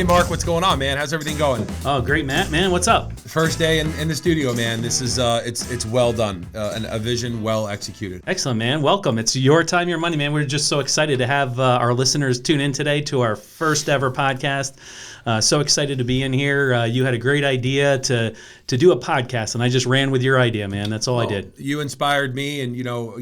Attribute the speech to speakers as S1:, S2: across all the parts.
S1: Hey, Mark, what's going on, man? How's everything going?
S2: Oh, great, Matt. Man, what's up?
S1: First day in the studio, man. This is it's well done, and a vision well executed.
S2: Excellent, man. Welcome. It's your time, your money, man. We're just so excited to have our listeners tune in today to our first ever podcast. So excited to be in here. You had a great idea to do a podcast, and I just ran with your idea, man. That's all I did.
S1: You inspired me, and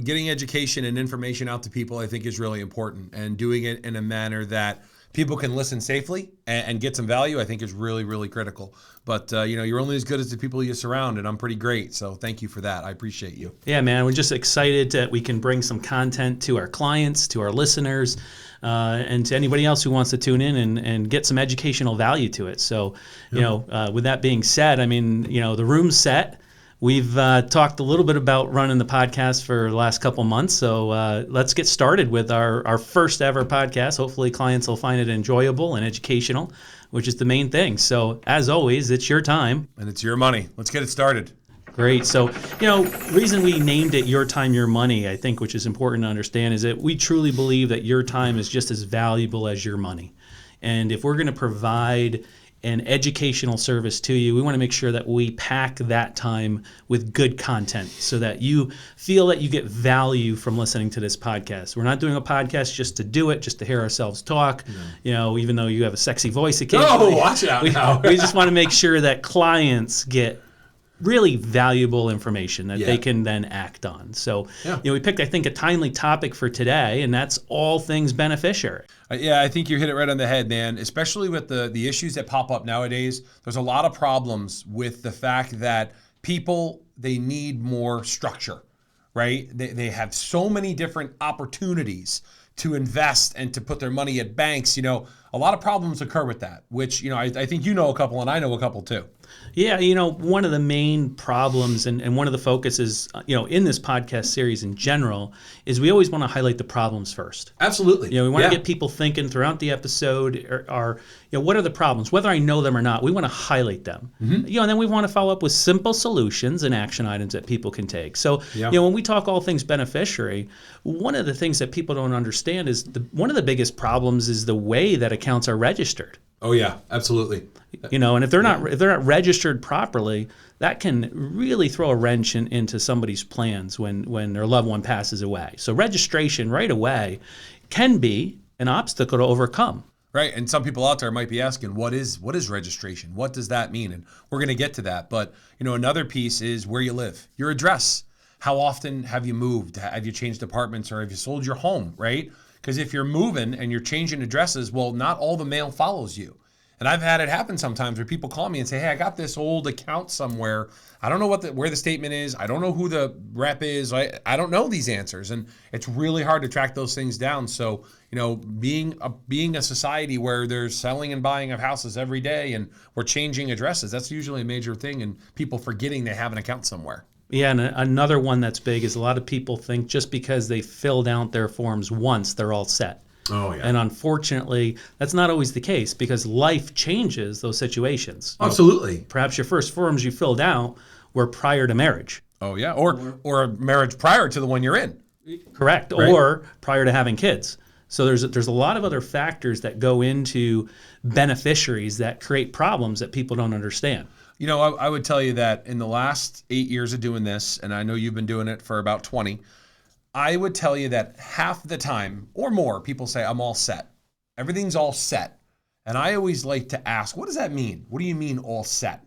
S1: getting education and information out to people, I think, is really important, and doing it in a manner that people can listen safely and get some value, I think, is really, really critical. But, you're only as good as the people you surround, and I'm pretty great. So thank you for that. I appreciate you.
S2: Yeah, man. We're just excited that we can bring some content to our clients, to our listeners, and to anybody else who wants to tune in and get some educational value to it. So, with that being said, I mean, the room's set. We've talked a little bit about running the podcast for the last couple months, so let's get started with our first ever podcast. Hopefully clients will find it enjoyable and educational, which is the main thing. So as always, it's your time.
S1: And it's your money. Let's get it started.
S2: Great. So, reason we named it Your Time, Your Money, I think, which is important to understand, is that we truly believe that your time is just as valuable as your money. And if we're going to provide an educational service to you, we want to make sure that we pack that time with good content so that you feel that you get value from listening to this podcast. We're not doing a podcast just to do it, just to hear ourselves talk, even though you have a sexy voice occasionally.
S1: Oh, watch out now.
S2: We just want to make sure that clients get really valuable information that they can then act on. So, we picked, I think, a timely topic for today, and that's all things beneficiary.
S1: I think you hit it right on the head, man, especially with the issues that pop up nowadays. There's a lot of problems with the fact that people, they need more structure, right? They have so many different opportunities to invest and to put their money at banks. A lot of problems occur with that, which, I think you know a couple and I know a couple too.
S2: Yeah, one of the main problems and one of the focuses, in this podcast series in general, is we always want to highlight the problems first.
S1: Absolutely.
S2: We want to get people thinking throughout the episode, what are the problems? Whether I know them or not, we want to highlight them. Mm-hmm. And then we want to follow up with simple solutions and action items that people can take. So, when we talk all things beneficiary, one of the things that people don't understand is one of the biggest problems is the way that accounts are registered.
S1: Oh yeah, absolutely.
S2: And if they're not registered properly, that can really throw a wrench into somebody's plans when their loved one passes away. So registration right away can be an obstacle to overcome.
S1: Right, and some people out there might be asking, what is registration? What does that mean? And we're going to get to that. But another piece is where you live, your address. How often have you moved? Have you changed apartments, or have you sold your home? Right. Because if you're moving and you're changing addresses, well, not all the mail follows you. And I've had it happen sometimes where people call me and say, hey, I got this old account somewhere. I don't know where the statement is. I don't know who the rep is. I don't know these answers. And it's really hard to track those things down. So, being a society where there's selling and buying of houses every day and we're changing addresses, that's usually a major thing, and people forgetting they have an account somewhere.
S2: Yeah, and another one that's big is a lot of people think just because they filled out their forms once, they're all set.
S1: Oh, yeah.
S2: And unfortunately, that's not always the case because life changes those situations.
S1: Absolutely.
S2: Perhaps your first forms you filled out were prior to marriage.
S1: Oh, yeah. Or a marriage prior to the one you're in.
S2: Correct. Right. Or prior to having kids. So there's a lot of other factors that go into beneficiaries that create problems that people don't understand.
S1: I would tell you that in the last 8 years of doing this, and I know you've been doing it for about 20, I would tell you that half the time or more, people say, I'm all set. Everything's all set. And I always like to ask, what does that mean? What do you mean all set?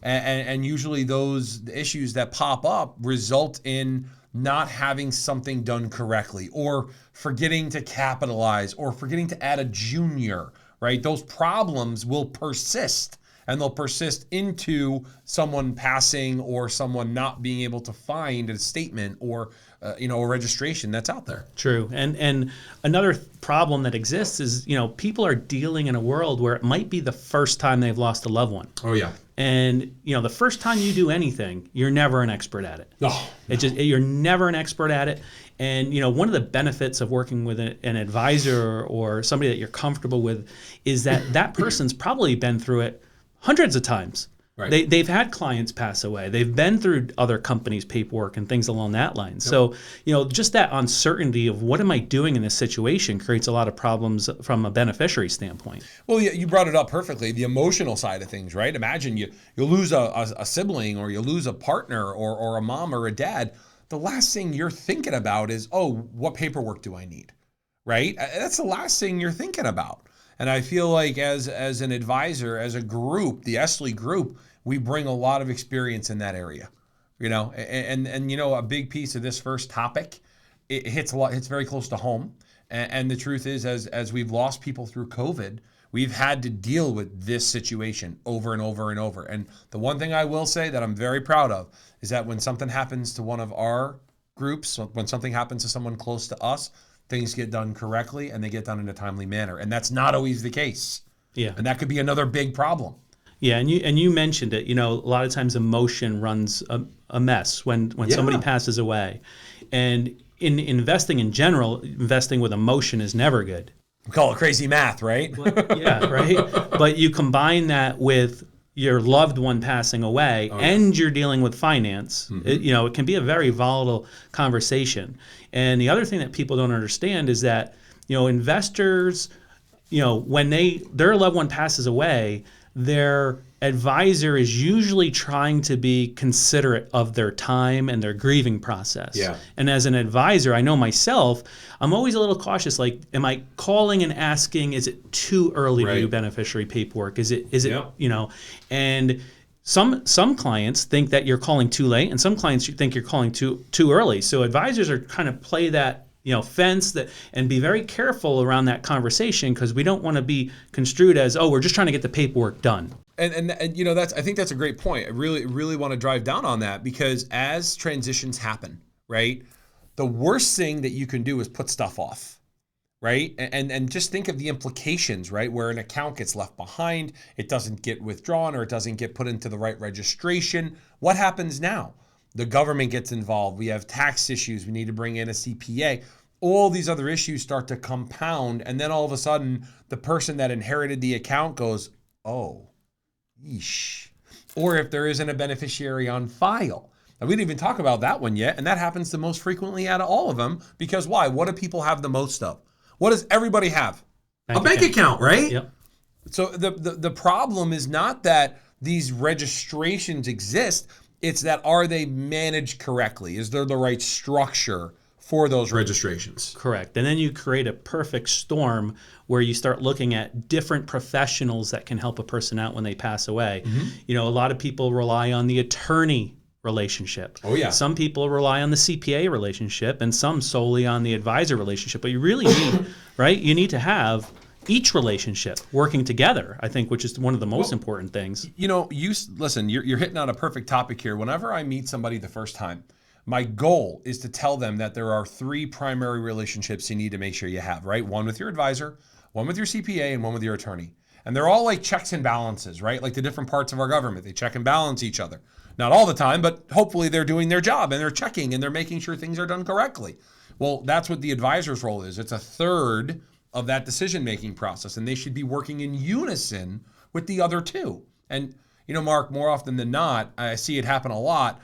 S1: And usually those issues that pop up result in not having something done correctly, or forgetting to capitalize, or forgetting to add a junior, right? Those problems will persist. And they'll persist into someone passing or someone not being able to find a statement or a registration that's out there.
S2: True. And another problem that exists is, people are dealing in a world where it might be the first time they've lost a loved one.
S1: Oh, yeah.
S2: And, the first time you do anything, you're never an expert at it.
S1: No.
S2: You're never an expert at it. And, one of the benefits of working with an advisor or somebody that you're comfortable with is that person's probably been through it hundreds of times.
S1: Right.
S2: They've had clients pass away. They've been through other companies' paperwork and things along that line. Yep. So, just that uncertainty of what am I doing in this situation creates a lot of problems from a beneficiary standpoint.
S1: Well, you brought it up perfectly, the emotional side of things, right? Imagine you lose a sibling, or you lose a partner, or a mom or a dad. The last thing you're thinking about is, oh, what paperwork do I need, right? That's the last thing you're thinking about. And I feel like as an advisor, as a group, the Esley group, we bring a lot of experience in that area, and a big piece of this first topic, it hits very close to home. And the truth is, as we've lost people through COVID, we've had to deal with this situation over and over and over. And the one thing I will say that I'm very proud of is that when something happens to one of our groups, when something happens to someone close to us, things get done correctly and they get done in a timely manner. And that's not always the case.
S2: Yeah.
S1: And that could be another big problem.
S2: Yeah, and you mentioned it. A lot of times emotion runs a mess when somebody passes away. And in investing in general, investing with emotion is never good.
S1: We call it crazy math, right?
S2: Yeah, right. But you combine that with your loved one passing away, and you're dealing with finance. Mm-hmm. It can be a very volatile conversation. And the other thing that people don't understand is that investors, when their loved one passes away, their advisor is usually trying to be considerate of their time and their grieving process.
S1: Yeah.
S2: And as an advisor, I know myself, I'm always a little cautious. Like, am I calling and asking, is it too early to do beneficiary paperwork? Is it, and some clients think that you're calling too late, and some clients think you're calling too early. So advisors are kind of play that fence and be very careful around that conversation, because we don't want to be construed as, we're just trying to get the paperwork done.
S1: And I think that's a great point. I really want to drive down on that, because as transitions happen, right, the worst thing that you can do is put stuff off, right? And just think of the implications, right, where an account gets left behind, it doesn't get withdrawn, or it doesn't get put into the right registration. What happens now? The government gets involved. We have tax issues. We need to bring in a CPA. All these other issues start to compound. And then all of a sudden, the person that inherited the account goes, oh, yeesh. Or if there isn't a beneficiary on file. And we didn't even talk about that one yet. And that happens the most frequently out of all of them. Because why? What do people have the most of? What does everybody have? A bank account, right?
S2: Yep.
S1: So the problem is not that these registrations exist. It's that, are they managed correctly? Is there the right structure for those registrations?
S2: Correct. And then you create a perfect storm where you start looking at different professionals that can help a person out when they pass away. Mm-hmm. A lot of people rely on the attorney relationship.
S1: Oh, yeah.
S2: Some people rely on the CPA relationship, and some solely on the advisor relationship. But you really need, right? You need to have each relationship working together, I think, which is one of the most important things.
S1: Listen, you're hitting on a perfect topic here. Whenever I meet somebody the first time, my goal is to tell them that there are 3 primary relationships you need to make sure you have, right? One with your advisor, one with your CPA, and one with your attorney. And they're all like checks and balances, right? Like the different parts of our government. They check and balance each other. Not all the time, but hopefully they're doing their job, and they're checking, and they're making sure things are done correctly. Well, that's what the advisor's role is. It's a third of that decision-making process, and they should be working in unison with the other 2. And, Mark, more often than not, I see it happen a lot.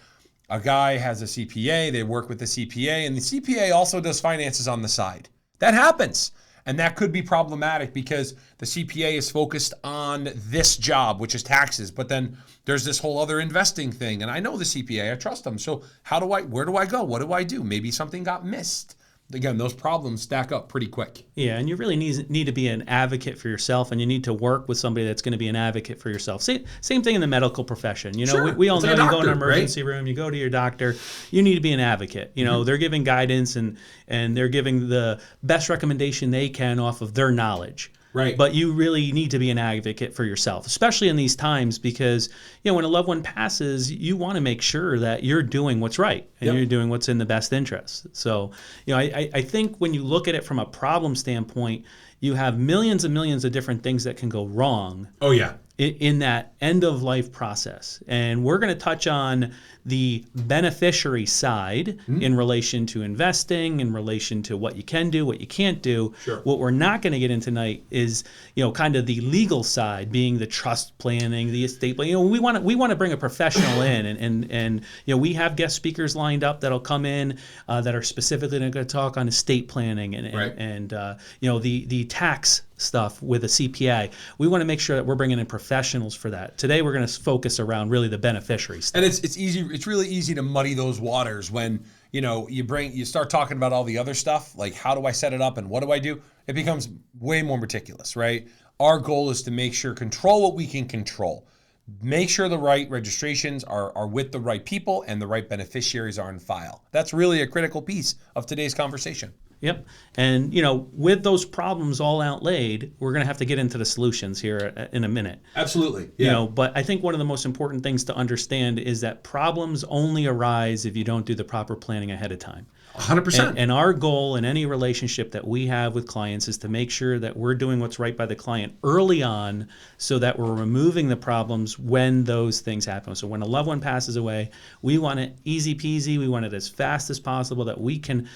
S1: A guy has a CPA, they work with the CPA, and the CPA also does finances on the side. That happens. And that could be problematic because the CPA is focused on this job, which is taxes, but then there's this whole other investing thing. And I know the CPA, I trust them. So where do I go? What do I do? Maybe something got missed. Again, those problems stack up pretty quick.
S2: Yeah, and you really need to be an advocate for yourself, and you need to work with somebody that's going to be an advocate for yourself. Same thing in the medical profession.
S1: Sure.
S2: We all know
S1: like
S2: you go in an emergency room, you go to your doctor, you need to be an advocate. They're giving guidance and they're giving the best recommendation they can off of their knowledge.
S1: Right.
S2: But you really need to be an advocate for yourself, especially in these times, because when a loved one passes, you want to make sure that you're doing what's right and you're doing what's in the best interest. So, I think when you look at it from a problem standpoint, you have millions and millions of different things that can go wrong.
S1: Oh, yeah.
S2: in that end of life process. And we're going to touch on the beneficiary side in relation to investing, in relation to what you can do, what you can't do.
S1: Sure.
S2: What we're not going to get into tonight is, kind of the legal side, being the trust planning, the estate planning. We want to bring a professional in, and we have guest speakers lined up that'll come in that are specifically going to talk on estate planning and the tax stuff with a CPA. We want to make sure that we're bringing in professionals for that. Today we're going to focus around really the beneficiary stuff.
S1: And it's easy. It's really easy to muddy those waters when you start talking about all the other stuff, like how do I set it up and what do I do? It becomes way more meticulous, right? Our goal is to make sure control what we can control. Make sure the right registrations are with the right people and the right beneficiaries are in file. That's really a critical piece of today's conversation.
S2: Yep. And, with those problems all outlaid, we're going to have to get into the solutions here in a minute.
S1: Absolutely. Yeah.
S2: But I think one of the most important things to understand is that problems only arise if you don't do the proper planning ahead of time.
S1: 100%.
S2: And our goal in any relationship that we have with clients is to make sure that we're doing what's right by the client early on so that we're removing the problems when those things happen. So when a loved one passes away, we want it easy peasy. We want it as fast as possible that we can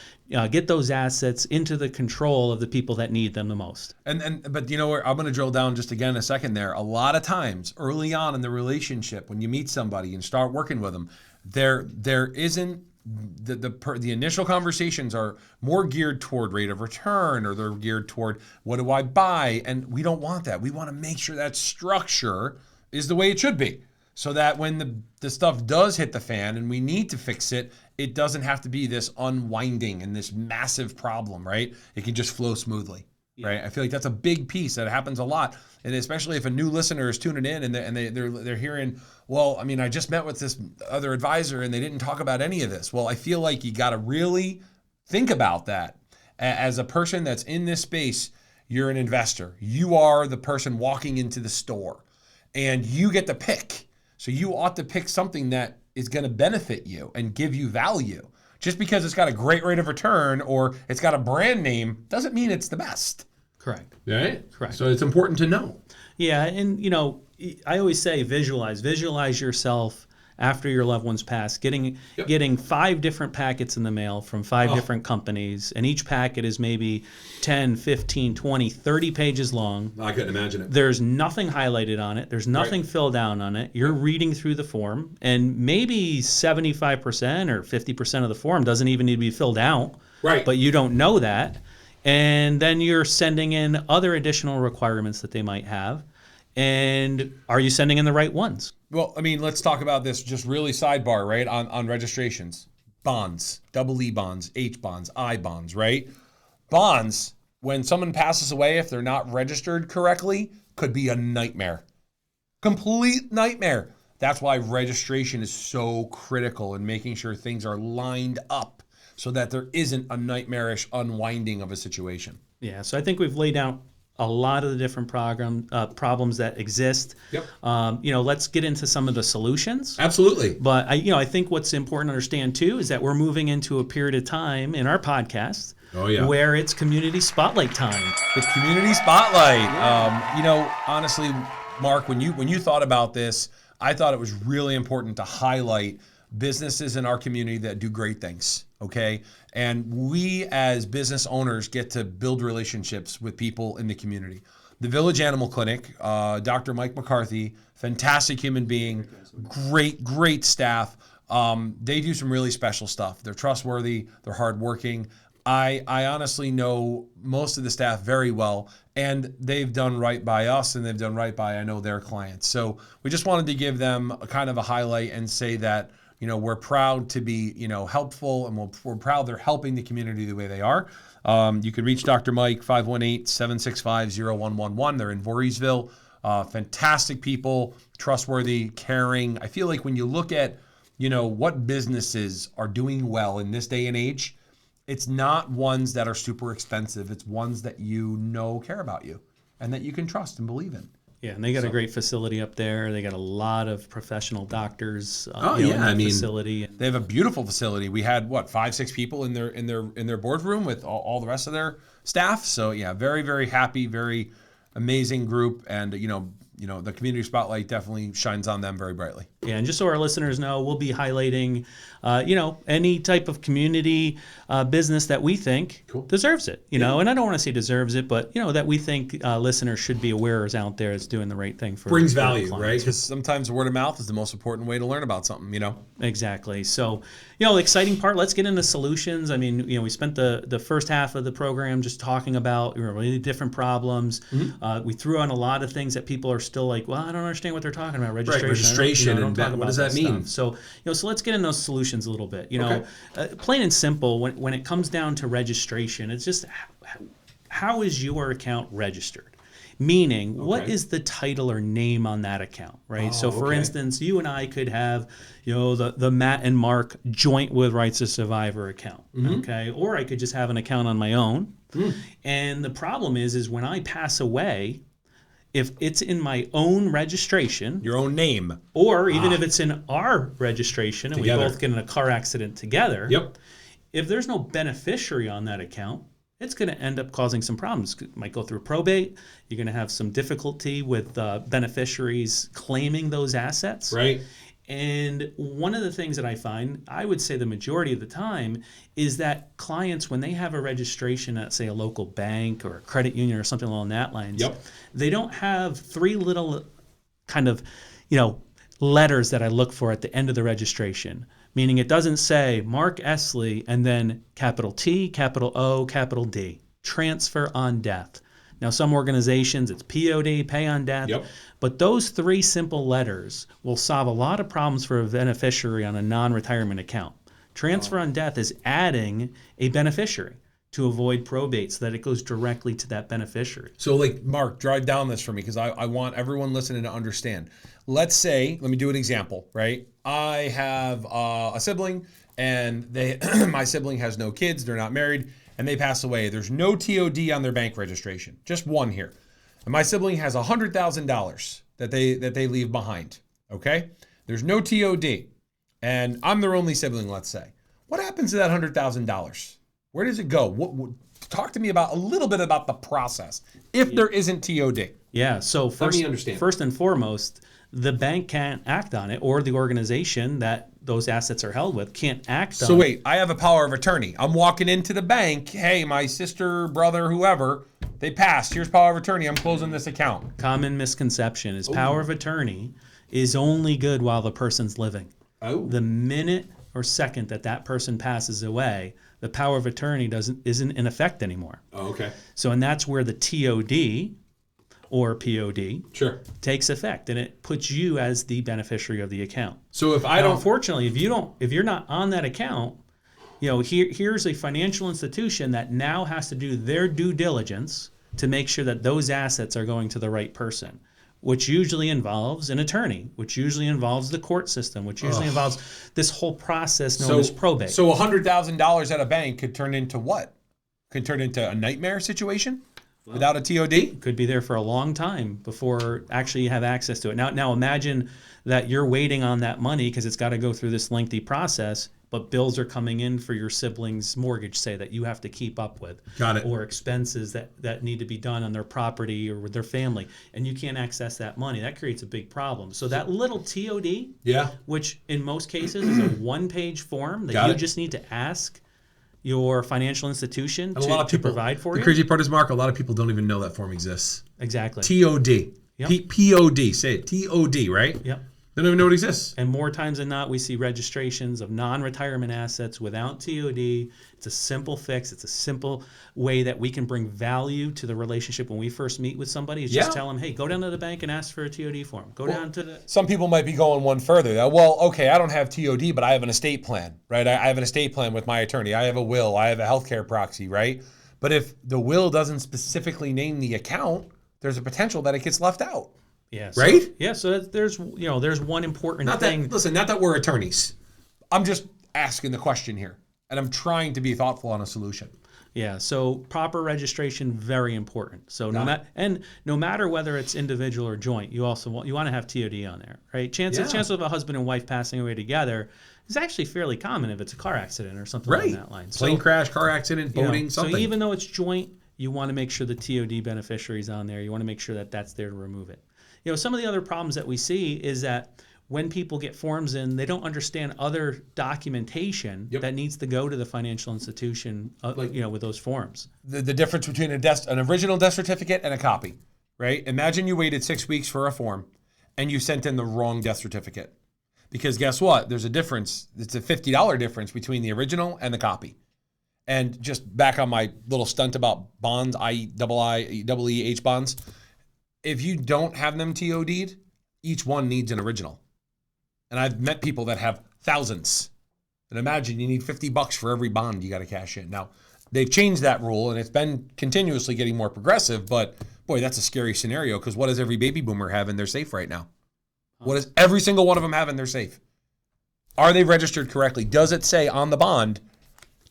S2: get those assets into the control of the people that need them the most.
S1: But I'm going to drill down just again a second there. A lot of times early on in the relationship, when you meet somebody and start working with them, there isn't the initial conversations are more geared toward rate of return, or they're geared toward what do I buy, and we don't want that. We want to make sure that structure is the way it should be, so that when the stuff does hit the fan and we need to fix it, it doesn't have to be this unwinding and this massive problem, right? It can just flow smoothly. Right, I feel like that's a big piece that happens a lot, and especially if a new listener is tuning in and they're hearing, well, I mean, I just met with this other advisor and they didn't talk about any of this. Well, I feel like you got to really think about that. As a person that's in this space, you're an investor. You are the person walking into the store, and you get to pick. So you ought to pick something that is going to benefit you and give you value. Just because it's got a great rate of return or it's got a brand name doesn't mean it's the best.
S2: Correct.
S1: Right?
S2: Correct.
S1: So it's important to know.
S2: Yeah, and I always say visualize yourself after your loved one's passed, getting 5 different packets in the mail from 5 different companies, and each packet is maybe 10, 15, 20, 30 pages long.
S1: I couldn't imagine it.
S2: There's nothing highlighted on it. There's nothing filled out on it. You're reading through the form, and maybe 75% or 50% of the form doesn't even need to be filled out.
S1: Right.
S2: But you don't know that. And then you're sending in other additional requirements that they might have. And are you sending in the right ones?
S1: Well, I mean, let's talk about this just really sidebar, right? On registrations. Bonds, double E bonds, H bonds, I bonds, right? Bonds, when someone passes away, if they're not registered correctly, could be a nightmare. Complete nightmare. That's why registration is so critical in making sure things are lined up so that there isn't a nightmarish unwinding of a situation.
S2: Yeah, so I think we've laid out a lot of the different problems that exist.
S1: Yep.
S2: Let's get into some of the solutions.
S1: Absolutely.
S2: But I think what's important to understand too is that we're moving into a period of time in our podcast where it's community spotlight time.
S1: The community spotlight. Honestly, Mark, when you thought about this, I thought it was really important to highlight businesses in our community that do great things, okay? And we as business owners get to build relationships with people in the community. The Village Animal Clinic, Dr. Mike McCarthy, fantastic human being, great staff. They do some really special stuff. They're trustworthy, they're hardworking. I honestly know most of the staff very well, and they've done right by us, and they've done right by, I know, their clients. So we just wanted to give them a kind of a highlight and say that we're proud to be, helpful, and we're proud they're helping the community the way they are. You can reach Dr. Mike, 518-765-0111. They're in Voorheesville. Fantastic people, trustworthy, caring. I feel like when you look at, what businesses are doing well in this day and age, it's not ones that are super expensive. It's ones that care about you and that you can trust and believe in.
S2: Yeah, and they got a great facility up there. They got a lot of professional doctors in the facility.
S1: They have a beautiful facility. We had 5-6 people in their boardroom with all the rest of their staff. So yeah, very, very happy, very amazing group. And the community spotlight definitely shines on them very brightly.
S2: Yeah, and just so our listeners know, we'll be highlighting, any type of community business that we think deserves it. And I don't want to say deserves it, but that we think listeners should be aware is out there, is doing the right thing for
S1: brings
S2: their
S1: value,
S2: clients.
S1: right? Because sometimes word of mouth is the most important way to learn about something.
S2: Exactly. So, the exciting part. Let's get into solutions. I mean, we spent the first half of the program just talking about really different problems. We threw on a lot of things that people are still like, well, I don't understand what they're talking about. Registration.
S1: Right, registration,
S2: I don't
S1: and what does that mean?
S2: Stuff. So let's get into those solutions a little bit. Plain and simple. When it comes down to registration, it's just how is your account registered? Meaning, what is the title or name on that account, right? So, for instance, you and I could have, the Matt and Mark Joint with Rights to Survivor account, okay? Or I could just have an account on my own. And the problem is when I pass away, if it's in my own registration,
S1: your own name,
S2: or even if it's in our registration and
S1: together.
S2: we both get in a car accident together,
S1: Yep.
S2: If there's no beneficiary on that account, it's going to end up causing some problems. It might go through probate. You're going to have some difficulty with beneficiaries claiming those assets.
S1: Right.
S2: And one of the things that I find, I would say the majority of the time, is that clients, when they have a registration at, say, a local bank or a credit union or something along that lines, they don't have three little kind of, letters that I look for at the end of the registration. Meaning it doesn't say Mark Esley and then capital T, capital O, capital D, transfer on death. Now, some organizations, it's POD, pay on death. But those three simple letters will solve a lot of problems for a beneficiary on a non-retirement account. Transfer on death is adding a beneficiary to avoid probate so that it goes directly to that beneficiary.
S1: So, Mark, drive down this for me because I want everyone listening to understand. Let's say, let me do an example, right? I have a sibling and my sibling has no kids, they're not married, and they pass away. There's no TOD on their bank registration, just one here. And my sibling has $100,000 that they leave behind, okay? There's no TOD, and I'm their only sibling, let's say. What happens to that $100,000? Where does it go? Talk to me about a little bit about the process if there isn't TOD.
S2: Yeah, so first and foremost, the bank can't act on it, or the organization that those assets are held with can't act on it.
S1: So wait, I have a power of attorney. I'm walking into the bank. Hey, my sister, brother, whoever, they passed. Here's power of attorney. I'm closing this account.
S2: Common misconception is power of attorney is only good while the person's living. The minute or second that person passes away, the power of attorney isn't in effect anymore. So, and that's where the TOD or POD takes effect, and it puts you as the beneficiary of the account.
S1: So if
S2: unfortunately, if you're not on that account, here's a financial institution that now has to do their due diligence to make sure that those assets are going to the right person, which usually involves an attorney, which usually involves the court system, which usually involves this whole process known as probate.
S1: So $100,000 at a bank could turn into what? Could turn into a nightmare situation? Without a TOD?
S2: Could be there for a long time before actually you have access to it. Now imagine that you're waiting on that money because it's got to go through this lengthy process, but bills are coming in for your sibling's mortgage, say, that you have to keep up with.
S1: Got it.
S2: Or expenses that need to be done on their property or with their family, and you can't access that money. That creates a big problem. So that little TOD, which in most cases is a one-page form that you just need to ask your financial institution to provide for you.
S1: The crazy part is, Mark, a lot of people don't even know that form exists.
S2: Exactly.
S1: TOD. POD. Say it. TOD, right?
S2: Yep.
S1: They don't even know it exists.
S2: And more times than not, we see registrations of non-retirement assets without TOD. It's a simple fix. It's a simple way that we can bring value to the relationship when we first meet with somebody. Is just tell them, hey, go down to the bank and ask for a TOD form. Go down to the...
S1: Some people might be going one further. Well, okay, I don't have TOD, but I have an estate plan, right? I have an estate plan with my attorney. I have a will. I have a healthcare proxy, right? But if the will doesn't specifically name the account, there's a potential that it gets left out.
S2: Yeah.
S1: Right?
S2: So there's one important thing.
S1: Not that we're attorneys. I'm just asking the question here, and I'm trying to be thoughtful on a solution.
S2: Yeah. So proper registration, very important. So no matter whether it's individual or joint, you want to have TOD on there, right? Chances of a husband and wife passing away together is actually fairly common if it's a car accident or something along that line.
S1: Plane crash, car accident, boating, something.
S2: So even though it's joint, you want to make sure the TOD beneficiary is on there. You want to make sure that that's there to remove it. Some of the other problems that we see is that when people get forms in, they don't understand other documentation that needs to go to the financial institution, with those forms.
S1: The difference between an original death certificate and a copy, right? Imagine you waited 6 weeks for a form and you sent in the wrong death certificate. Because guess what? There's a difference. It's a $50 difference between the original and the copy. And just back on my little stunt about bonds, IEEH bonds, if you don't have them TOD'd, each one needs an original. And I've met people that have thousands. And imagine you need $50 for every bond you got to cash in. Now, they've changed that rule and it's been continuously getting more progressive, but boy, that's a scary scenario because what does every baby boomer have in their safe right now? What does every single one of them have in their safe? Are they registered correctly? Does it say on the bond,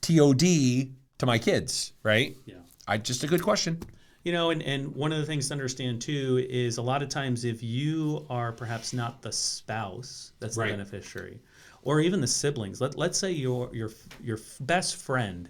S1: TOD to my kids, right?
S2: Yeah.
S1: Just a good question.
S2: And one of the things to understand too is a lot of times if you are perhaps not the spouse that's the beneficiary, or even the siblings, let's say your best friend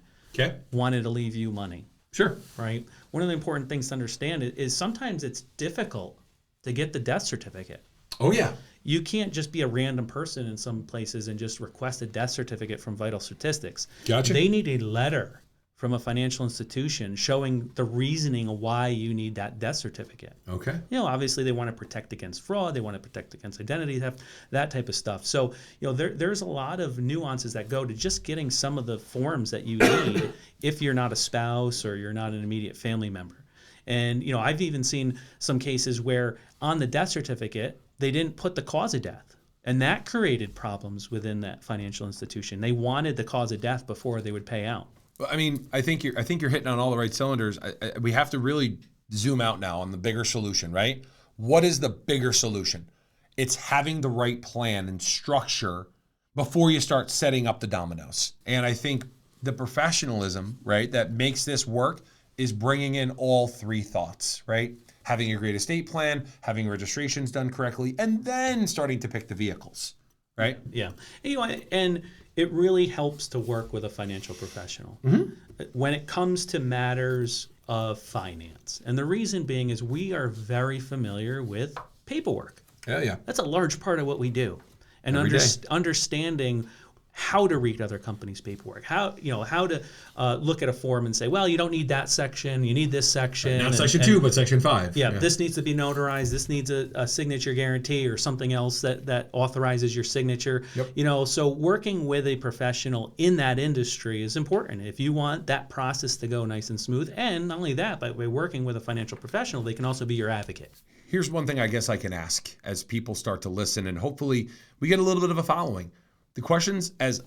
S2: wanted to leave you money.
S1: Sure.
S2: Right? One of the important things to understand is sometimes it's difficult to get the death certificate.
S1: Oh, yeah.
S2: You can't just be a random person in some places and just request a death certificate from Vital Statistics.
S1: Gotcha.
S2: They need a letter from a financial institution showing the reasoning of why you need that death certificate.
S1: Okay.
S2: Obviously they want to protect against fraud, they want to protect against identity theft, that type of stuff. So, there's a lot of nuances that go to just getting some of the forms that you need if you're not a spouse or you're not an immediate family member. And, I've even seen some cases where on the death certificate, they didn't put the cause of death. And that created problems within that financial institution. They wanted the cause of death before they would pay out.
S1: I mean, I think you're hitting on all the right cylinders. We have to really zoom out now on the bigger solution, right? What is the bigger solution? It's having the right plan and structure before you start setting up the dominoes. And I think the professionalism, right, that makes this work is bringing in all three thoughts, right? Having a great estate plan, having registrations done correctly, and then starting to pick the vehicles, right?
S2: Yeah. And it really helps to work with a financial professional when it comes to matters of finance. And the reason being is we are very familiar with paperwork.
S1: Yeah.
S2: That's a large part of what we do. And understanding how to read other companies' paperwork, how to look at a form and say, well, you don't need that section, you need this section.
S1: Not section 2, but section 5.
S2: Yeah, this needs to be notarized, this needs a signature guarantee or something else that authorizes your signature.
S1: Yep.
S2: So working with a professional in that industry is important. If you want that process to go nice and smooth, and not only that, but by working with a financial professional, they can also be your advocate.
S1: Here's one thing I guess I can ask as people start to listen, and hopefully we get a little bit of a following. The questions as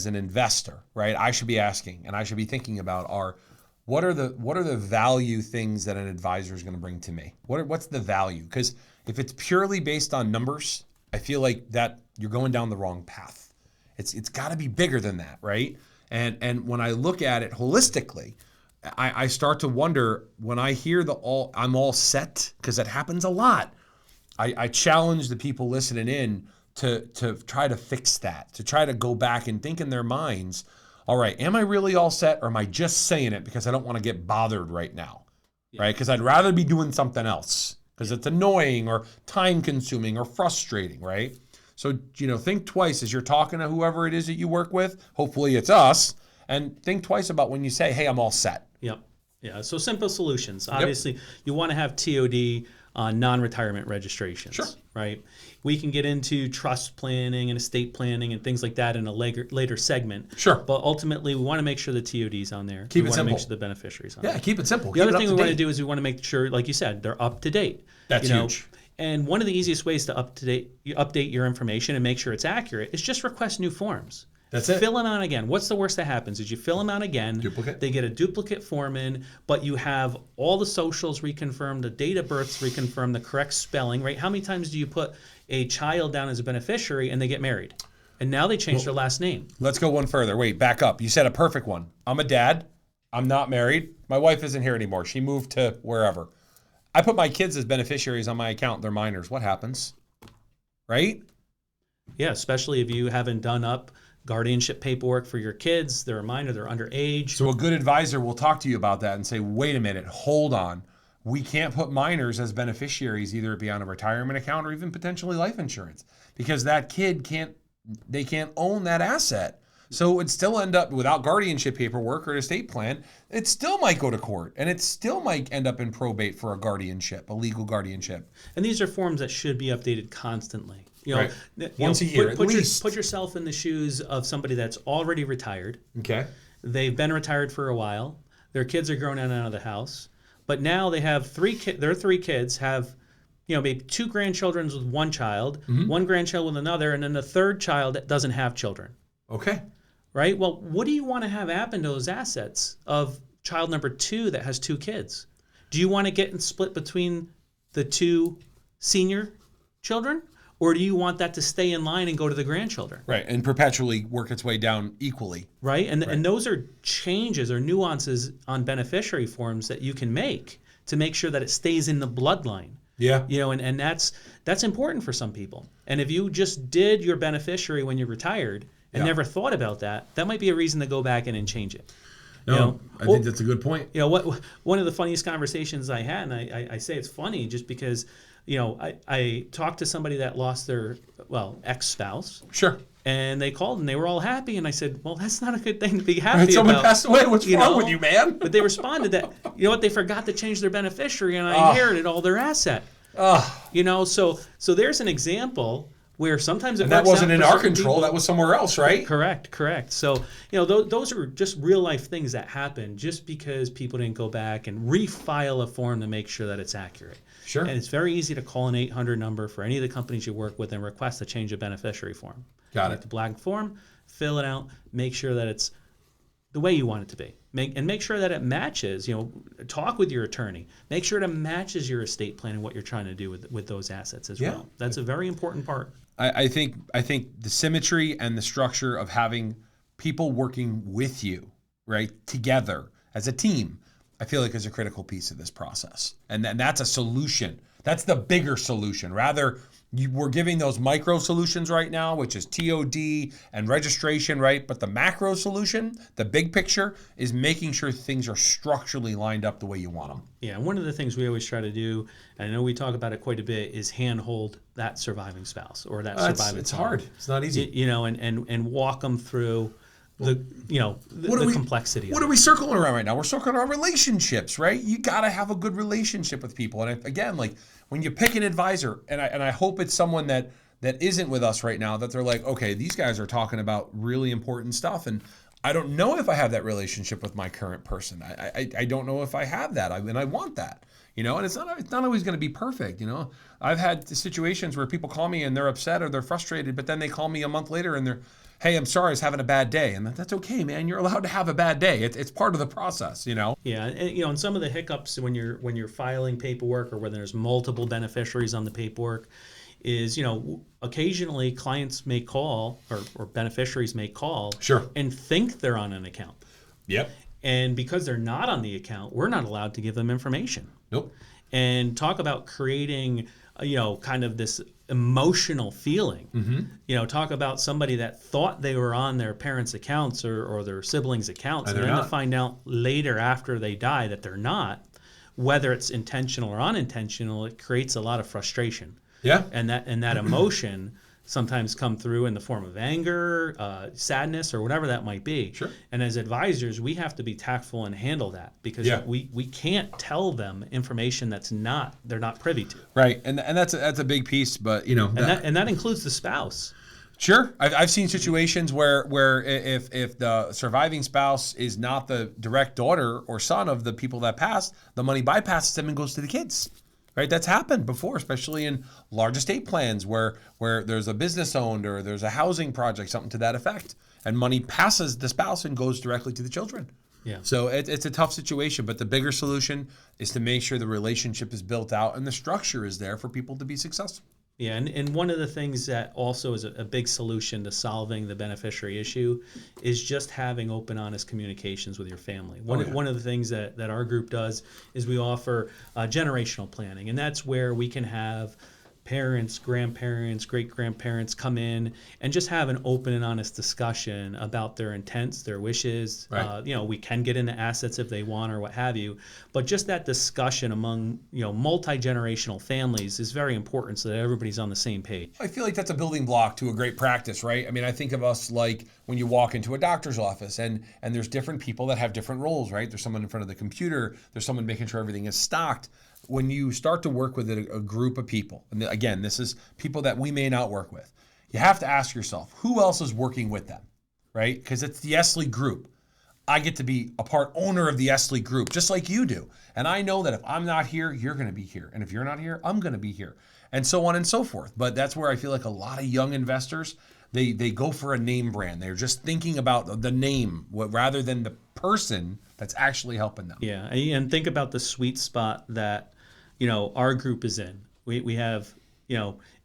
S1: an investor, right, I should be asking and I should be thinking about are, what are the value things that an advisor is going to bring to me? What's the value? Because if it's purely based on numbers, I feel like that you're going down the wrong path. It's got to be bigger than that, right? And when I look at it holistically, I start to wonder when I hear I'm all set, because that happens a lot. I challenge the people listening in to try to fix that, to try to go back and think in their minds, all right, am I really all set, or am I just saying it because I don't want to get bothered right now, right? Because I'd rather be doing something else because it's annoying or time consuming or frustrating, right? So, think twice as you're talking to whoever it is that you work with, hopefully it's us, and think twice about when you say, hey, I'm all set.
S2: Yep. Yeah, so simple solutions. Obviously, you want to have TOD on non-retirement registrations,
S1: sure,
S2: right? We can get into trust planning and estate planning and things like that in a later segment.
S1: Sure.
S2: But ultimately, we want to make sure the TOD's on there.
S1: Keep
S2: we
S1: it
S2: want
S1: simple.
S2: to make sure the beneficiaries on there.
S1: Yeah, keep it simple.
S2: The other thing we want to do is we want to make sure, like you said, they're up to date.
S1: That's huge.
S2: And one of the easiest ways to update your information and make sure it's accurate is just request new forms.
S1: That's it.
S2: Fill them out again. What's the worst that happens is you fill them out again.
S1: Duplicate.
S2: They get a duplicate form in, but you have all the socials reconfirmed, the date of births reconfirmed, the correct spelling, right? How many times do you put a child down as a beneficiary and they get married? And now they change their last name.
S1: Let's go one further. Wait, back up. You said a perfect one. I'm a dad. I'm not married. My wife isn't here anymore. She moved to wherever. I put my kids as beneficiaries on my account. They're minors. What happens? Right?
S2: Yeah, especially if you haven't done up guardianship paperwork for your kids. They're a minor, they're underage.
S1: So a good advisor will talk to you about that and say, wait a minute, hold on. we can't put minors as beneficiaries, either it be on a retirement account or even potentially life insurance, because that kid can't own that asset. So it would still end up without guardianship paperwork or an estate plan. It still might go to court, and it still might end up in probate for a guardianship, a legal guardianship.
S2: And these are forms that should be updated constantly.
S1: Right. Once a year, at least.
S2: Put yourself in the shoes of somebody that's already retired.
S1: Okay.
S2: They've been retired for a while. Their kids are grown out of the house, but now they have their three kids have, maybe 2 grandchildren with one child, one grandchild with another, and then the third child that doesn't have children.
S1: Okay.
S2: Right? Well, what do you want to have happen to those assets of child number 2 that has 2 kids? Do you want to get split between the 2 senior children? Or do you want that to stay in line and go to the grandchildren?
S1: Right, and perpetually work its way down equally.
S2: Right, and those are changes or nuances on beneficiary forms that you can make to make sure that it stays in the bloodline.
S1: Yeah.
S2: And that's important for some people. And if you just did your beneficiary when you retired and never thought about that, that might be a reason to go back in and change it.
S1: No, I think that's a good point.
S2: One of the funniest conversations I had, and I say it's funny just because, I talked to somebody that lost their, ex-spouse.
S1: Sure.
S2: And they called and they were all happy. And I said, well, that's not a good thing to be happy about.
S1: Someone passed away. What's wrong with you, man?
S2: But they responded that, they forgot to change their beneficiary and I inherited all their asset. So there's an example where sometimes
S1: that wasn't in our control. That was somewhere else, right?
S2: Correct. So, those are just real life things that happen just because people didn't go back and refile a form to make sure that it's accurate.
S1: Sure.
S2: And it's very easy to call an 800 number for any of the companies you work with and request a change of beneficiary form.
S1: Got it.
S2: Get the blank form, fill it out, make sure that it's the way you want it to be. Make sure that it matches, talk with your attorney. Make sure it matches your estate plan and what you're trying to do with those assets as well. That's a very important part.
S1: I think the symmetry and the structure of having people working with you, right, together as a team, I feel like is a critical piece of this process. And that's a solution. That's the bigger solution. Rather, we're giving those micro solutions right now, which is TOD and registration, right? But the macro solution, the big picture, is making sure things are structurally lined up the way you want them.
S2: Yeah, and one of the things we always try to do, and I know we talk about it quite a bit, is handhold that surviving spouse or that surviving
S1: It's
S2: partner.
S1: hard. It's not easy.
S2: And walk them through the complexity.
S1: What are we circling around right now? We're circling around relationships, right? You got to have a good relationship with people. And again, like when you pick an advisor, and I hope it's someone that isn't with us right now, that they're like, okay, these guys are talking about really important stuff, and I don't know if I have that relationship with my current person. I don't know if I have that, and I want that. And it's not always going to be perfect. I've had situations where people call me and they're upset or they're frustrated, but then they call me a month later and they're, hey, I'm sorry, I was having a bad day. And that's okay, man. You're allowed to have a bad day. It's part of the process,
S2: Yeah, and some of the hiccups when you're filing paperwork or when there's multiple beneficiaries on the paperwork is, occasionally clients may call or beneficiaries may call and think they're on an account.
S1: Yep.
S2: And because they're not on the account, we're not allowed to give them information.
S1: Nope.
S2: And talk about creating, kind of this emotional feeling. Mm-hmm. Talk about somebody that thought they were on their parents' accounts or their siblings' accounts, and then to find out later after they die that they're not. Whether it's intentional or unintentional, it creates a lot of frustration.
S1: Yeah.
S2: And that emotion sometimes come through in the form of anger, sadness, or whatever that might be.
S1: Sure.
S2: And as advisors, we have to be tactful and handle that because we can't tell them information they're not privy to.
S1: Right, and that's a big piece, but
S2: and that includes the spouse.
S1: Sure, I've seen situations where if the surviving spouse is not the direct daughter or son of the people that passed, the money bypasses them and goes to the kids. Right, that's happened before, especially in large estate plans where there's a business owned or there's a housing project, something to that effect, and money passes the spouse and goes directly to the children.
S2: Yeah.
S1: So it's a tough situation, but the bigger solution is to make sure the relationship is built out and the structure is there for people to be successful.
S2: Yeah, and one of the things that also is a big solution to solving the beneficiary issue is just having open, honest communications with your family. One of the things that our group does is we offer generational planning, and that's where we can have parents, grandparents, great-grandparents come in and just have an open and honest discussion about their intents, their wishes.
S1: Right.
S2: We can get into assets if they want or what have you, but just that discussion among, multi-generational families is very important so that everybody's on the same page.
S1: I feel like that's a building block to a great practice, right? I mean, I think of us like when you walk into a doctor's office and there's different people that have different roles, right? There's someone in front of the computer, there's someone making sure everything is stocked. When you start to work with a group of people, and again, this is people that we may not work with, you have to ask yourself, who else is working with them, right? Because it's the Esley group. I get to be a part owner of the Esley group, just like you do. And I know that if I'm not here, you're going to be here. And if you're not here, I'm going to be here. And so on and so forth. But that's where I feel like a lot of young investors, they go for a name brand. They're just thinking about the name rather than the person that's actually helping them.
S2: Yeah, and think about the sweet spot that, our group is in. We have,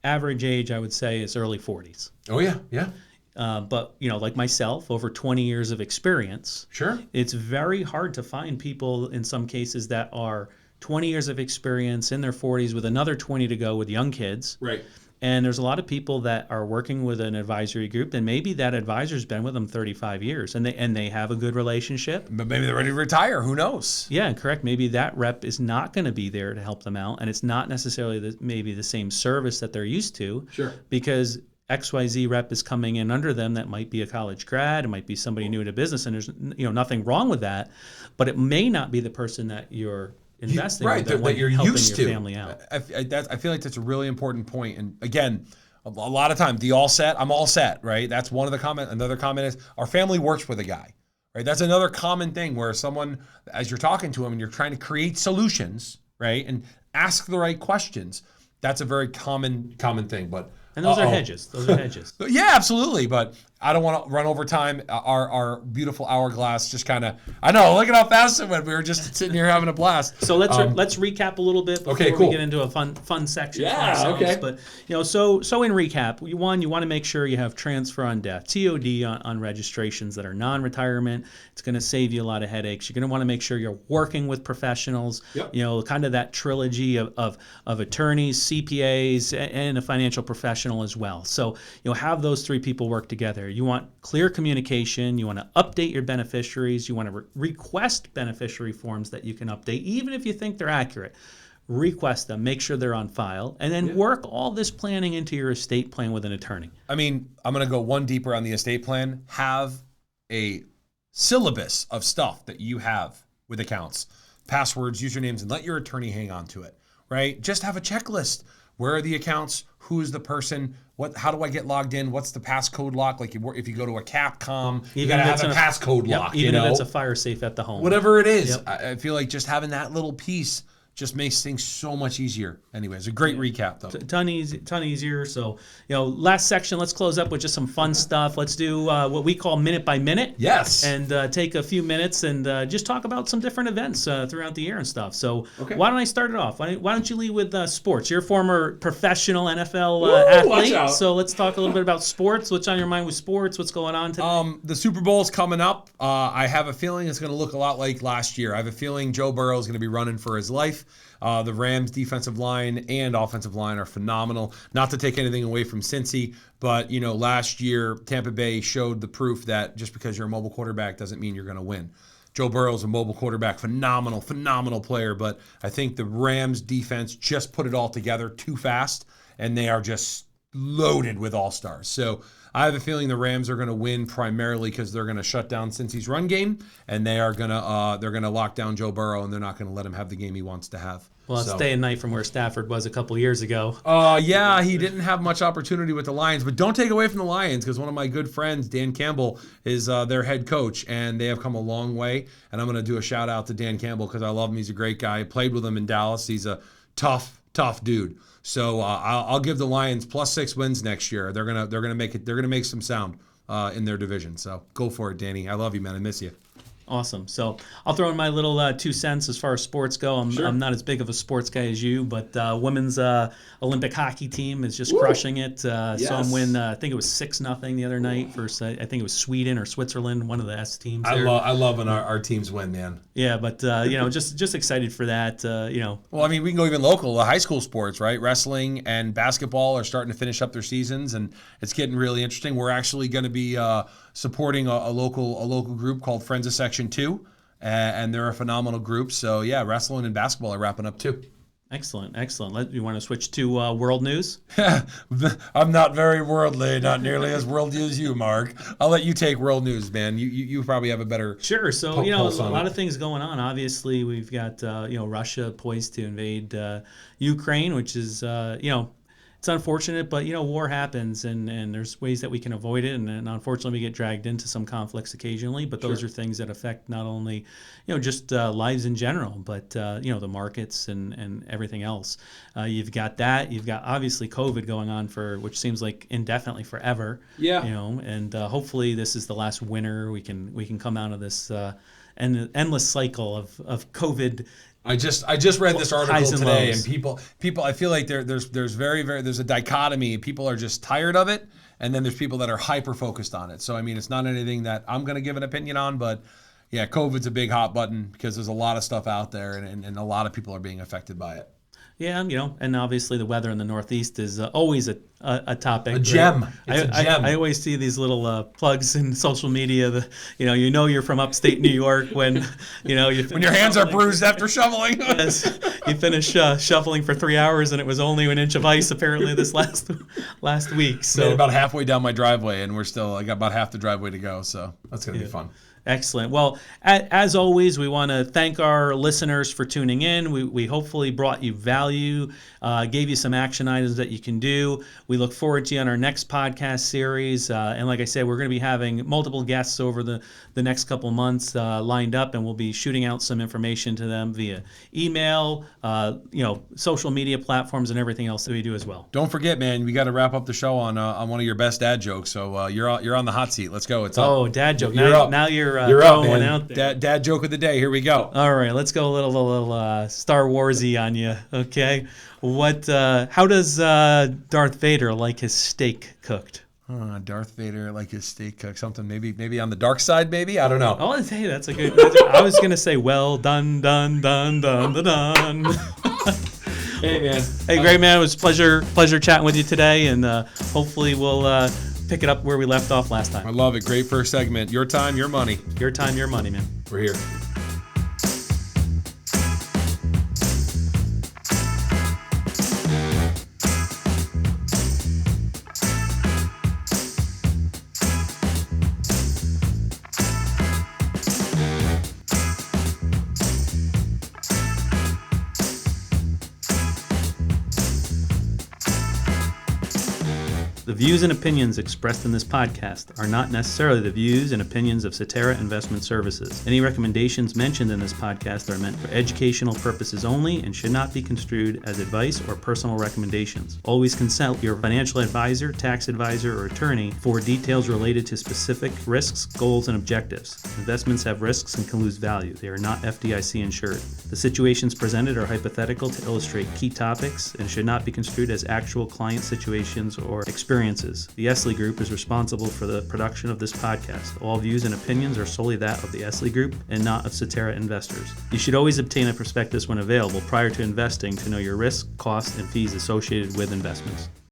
S2: average age, I would say, is early 40s.
S1: Oh, yeah, yeah.
S2: But, like myself, over 20 years of experience.
S1: Sure.
S2: It's very hard to find people in some cases that are 20 years of experience in their 40s with another 20 to go with young kids.
S1: Right.
S2: And there's a lot of people that are working with an advisory group, and maybe that advisor's been with them 35 years, and they have a good relationship.
S1: But maybe they're ready to retire. Who knows?
S2: Yeah, correct. Maybe that rep is not going to be there to help them out, and it's not necessarily maybe the same service that they're used to.
S1: Sure.
S2: Because XYZ rep is coming in under them that might be a college grad, it might be somebody new to business, and there's nothing wrong with that, but it may not be the person that you're investing
S1: right,
S2: that
S1: you're
S2: helping
S1: used
S2: your
S1: to.
S2: family out.
S1: I feel like that's a really important point. And again, a lot of time, the all set, I'm all set, right? That's one of the comment. Another comment is our family works with a guy, right? That's another common thing where someone, as you're talking to them and you're trying to create solutions, right? And ask the right questions. That's a very common thing. But
S2: And those are hedges. Those are hedges.
S1: Yeah, absolutely. But I don't want to run over time. Our beautiful hourglass just kind of, I know, look at how fast it went. We were just sitting here having a blast.
S2: So let's recap a little bit before we get into a fun section.
S1: Yeah, okay.
S2: But, so in recap, you want to make sure you have transfer on death, TOD on registrations that are non-retirement. It's going to save you a lot of headaches. You're going to want to make sure you're working with professionals, kind of that trilogy of attorneys, CPAs, and a financial professional as well. So, have those three people work together. You want clear communication. You want to update your beneficiaries. You want to request beneficiary forms that you can update, even if you think they're accurate. Request them, make sure they're on file, and then work all this planning into your estate plan with an attorney.
S1: I mean, I'm going to go one deeper on the estate plan. Have a syllabus of stuff that you have with accounts, passwords, usernames, and let your attorney hang on to it, right? Just have a checklist. Where are the accounts? Who's the person? How do I get logged in? What's the passcode lock? Like if you go to a Capcom, you got to have a passcode lock.
S2: Even if it's a fire safe at the home.
S1: Whatever it is. Yep. I feel like just having that little piece just makes things so much easier. Anyways, a great recap though.
S2: Ton easier. So, last section, let's close up with just some fun stuff. Let's do what we call minute by minute.
S1: Yes.
S2: And take a few minutes and just talk about some different events throughout the year and stuff. So, Why don't I start it off? Why don't you lead with sports? You're a former professional NFL athlete.
S1: Watch out.
S2: So let's talk a little bit about sports. What's on your mind with sports? What's going on today?
S1: The Super Bowl's coming up. I have a feeling it's going to look a lot like last year. I have a feeling Joe Burrow is going to be running for his life. The Rams' defensive line and offensive line are phenomenal. Not to take anything away from Cincy, but last year Tampa Bay showed the proof that just because you're a mobile quarterback doesn't mean you're going to win. Joe Burrow's a mobile quarterback, phenomenal player, but I think the Rams' defense just put it all together too fast, and they are just loaded with all-stars. So I have a feeling the Rams are going to win primarily because they're going to shut down Cincy's run game, and they're going to lock down Joe Burrow, and they're not going to let him have the game he wants to have.
S2: Well, it's day and night from where Stafford was a couple years ago.
S1: Yeah, he didn't have much opportunity with the Lions, but don't take away from the Lions because one of my good friends, Dan Campbell, is their head coach, and they have come a long way. And I'm going to do a shout out to Dan Campbell because I love him. He's a great guy. I played with him in Dallas. He's a tough dude. So I'll give the Lions +6 wins next year. They're gonna make it. They're gonna make some sound in their division. So go for it, Danny. I love you, man. I miss you.
S2: Awesome. So I'll throw in my little 2 cents as far as sports go. I'm not as big of a sports guy as you, but women's Olympic hockey team is just crushing it.
S1: Yes.
S2: Saw them win. I think it was 6-0 the other night versus I think it was Sweden or Switzerland, one of the S teams.
S1: I love when our teams win, man.
S2: Yeah, but just excited for that.
S1: Well, I mean, we can go even local. The high school sports, right? Wrestling and basketball are starting to finish up their seasons, and it's getting really interesting. We're actually going to be supporting a local group called Friends of Section 2, and they're a phenomenal group. So yeah, wrestling and basketball are wrapping up too.
S2: Excellent. You want to switch to world news?
S1: I'm not very worldly, not nearly as worldly as you, Mark. I'll let you take world news, man. You probably have a better
S2: Sure. So a
S1: pulse on
S2: lot
S1: it.
S2: of things going on. Obviously, we've got Russia poised to invade Ukraine, which is it's unfortunate, but war happens, and there's ways that we can avoid it, and unfortunately, we get dragged into some conflicts occasionally. But those
S1: Sure.
S2: are things that affect not only just lives in general, but the markets and everything else. You've got that. You've got obviously COVID going on which seems like indefinitely forever.
S1: Yeah.
S2: And hopefully this is the last winter. We can come out of this endless cycle of COVID.
S1: I just read this article
S2: Highs and
S1: today,
S2: lows.
S1: and people I feel like there's there's a dichotomy. People are just tired of it, and then there's people that are hyper focused on it. So I mean, it's not anything that I'm going to give an opinion on, but yeah, COVID's a big hot button because there's a lot of stuff out there, and a lot of people are being affected by it.
S2: Yeah, and obviously the weather in the Northeast is always a topic.
S1: A gem. It's a gem.
S2: I always see these little plugs in social media. You're from upstate New York when
S1: When your hands are bruised after shoveling.
S2: Yes, you finish shoveling for 3 hours and it was only an inch of ice apparently this last week.
S1: So
S2: So
S1: about halfway down my driveway, and I got about half the driveway to go. So that's gonna be fun.
S2: Excellent. Well, as always, we want to thank our listeners for tuning in. We hopefully brought you value, gave you some action items that you can do. We look forward to you on our next podcast series. And like I said, we're going to be having multiple guests over the next couple months lined up, and we'll be shooting out some information to them via email, social media platforms, and everything else that we do as well.
S1: Don't forget, man, we got to wrap up the show on one of your best dad jokes. So you're on the hot seat. Let's go. It's up.
S2: Oh, dad joke.
S1: You're up.
S2: Now you're
S1: You're up,
S2: throwing one
S1: man.
S2: out there.
S1: Dad joke of the day. Here we go.
S2: All right, let's go a little Star Warsy on you, okay? How does Darth Vader like his steak cooked?
S1: Darth Vader like his steak cooked. Something maybe on the dark side. Maybe I don't know.
S2: Oh, hey, that's a good. I was gonna say, well done, done.
S1: Hey man.
S2: Hey, great man. It was pleasure chatting with you today, and hopefully we'll pick it up where we left off last
S1: I
S2: time.
S1: love it. Great first segment. Your time, your money.
S2: Your time, your money, man.
S1: We're here.
S2: The views and opinions expressed in this podcast are not necessarily the views and opinions of Cetera Investment Services. Any recommendations mentioned in this podcast are meant for educational purposes only and should not be construed as advice or personal recommendations. Always consult your financial advisor, tax advisor, or attorney for details related to specific risks, goals, and objectives. Investments have risks and can lose value. They are not FDIC insured. The situations presented are hypothetical to illustrate key topics and should not be construed as actual client situations or experiences. The Esley Group is responsible for the production of this podcast. All views and opinions are solely that of the Esley Group and not of Cetera investors. You should always obtain a prospectus when available prior to investing to know your risk, costs, and fees associated with investments.